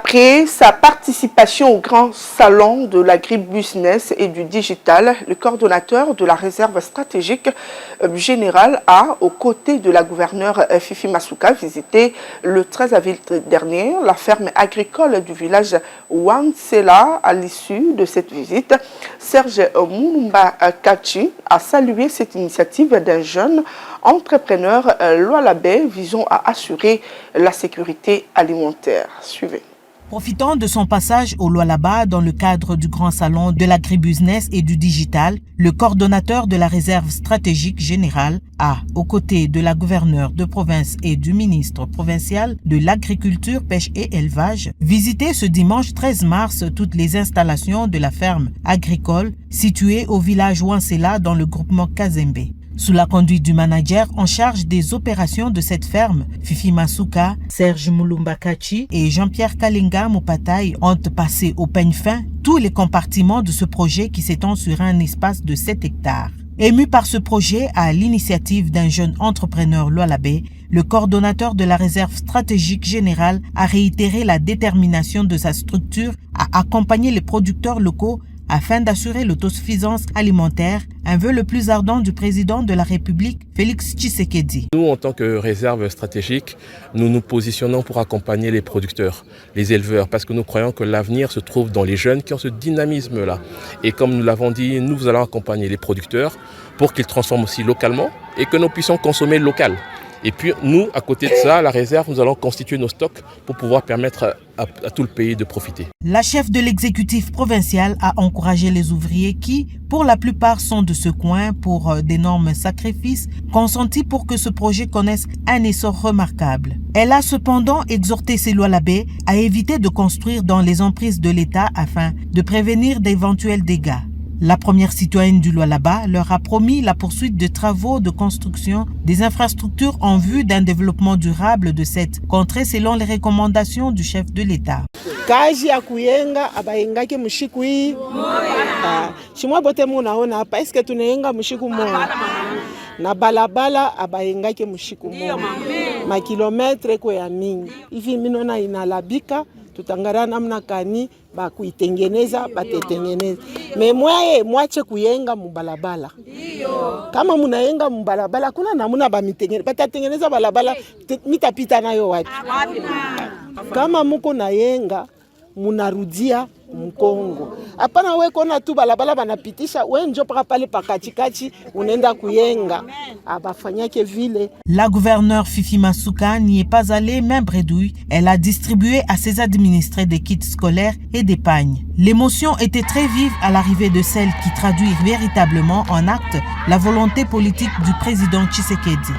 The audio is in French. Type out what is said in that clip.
Après sa participation au grand salon de l'agribusiness et du digital, le coordonnateur de la réserve stratégique générale a, aux côtés de la gouverneure Fifi Masuka, visité le 13 avril dernier la ferme agricole du village Wansela. À l'issue de cette visite, Serge Mulumba Kachi a salué cette initiative d'un jeune entrepreneur Lualabé visant à assurer la sécurité alimentaire. Suivez. Profitant de son passage au Lualaba dans le cadre du grand salon de l'agribusiness et du digital, le coordonnateur de la réserve stratégique générale a, aux côtés de la gouverneure de province et du ministre provincial de l'agriculture, pêche et élevage, visité ce dimanche 13 mars toutes les installations de la ferme agricole située au village Wansela dans le groupement Kazembe. Sous la conduite du manager en charge des opérations de cette ferme, Fifi Masuka, Serge Mulumba Kachi et Jean-Pierre Kalinga Mopataï ont passé au peigne fin tous les compartiments de ce projet qui s'étend sur un espace de 7 hectares. Ému par ce projet à l'initiative d'un jeune entrepreneur Lualabé, le coordonnateur de la réserve stratégique générale a réitéré la détermination de sa structure à accompagner les producteurs locaux afin d'assurer l'autosuffisance alimentaire, un vœu le plus ardent du président de la République, Félix Tshisekedi. Nous, en tant que réserve stratégique, nous nous positionnons pour accompagner les producteurs, les éleveurs, parce que nous croyons que l'avenir se trouve dans les jeunes qui ont ce dynamisme-là. Et comme nous l'avons dit, nous allons accompagner les producteurs pour qu'ils transforment aussi localement et que nous puissions consommer local. Et puis nous, à côté de ça, la réserve, nous allons constituer nos stocks pour pouvoir permettre à tout le pays de profiter. La chef de l'exécutif provincial a encouragé les ouvriers qui, pour la plupart, sont de ce coin pour d'énormes sacrifices consentis pour que ce projet connaisse un essor remarquable. Elle a cependant exhorté ces Lualabé à éviter de construire dans les emprises de l'État afin de prévenir d'éventuels dégâts. La première citoyenne du Lualaba leur a promis la poursuite de travaux de construction des infrastructures en vue d'un développement durable de cette contrée selon les recommandations du chef de l'État. Kazi ya kuyenga abaengake mushiku hii. Shimwa bote munaona hapa eske tunayenga mushiku moja. Na balabala abaengake mushiku moja. Makilometre kwa ya mingi. Hivi minona inalabika tutangara namna kani ba kuitengeneza batetengeneza. Memwaye mwache kuyenga mubalabala. Kama munayenga mubalabala kuna namuna bamitengeneza batatengeneza balabala mitapita nayo wapi. Kama muko nayenga munarudia Mkongo. Hapana we kona tu balabala banapitisha we njo pale pakachikachi unaenda kuyenga abafanyake vile. La gouverneure Fifi Masuka n'y est pas allée main bredouille. Elle a distribué à ses administrés des kits scolaires et des pagnes. L'émotion était très vive à l'arrivée de celle qui traduit véritablement en actes la volonté politique du président Tshisekedi.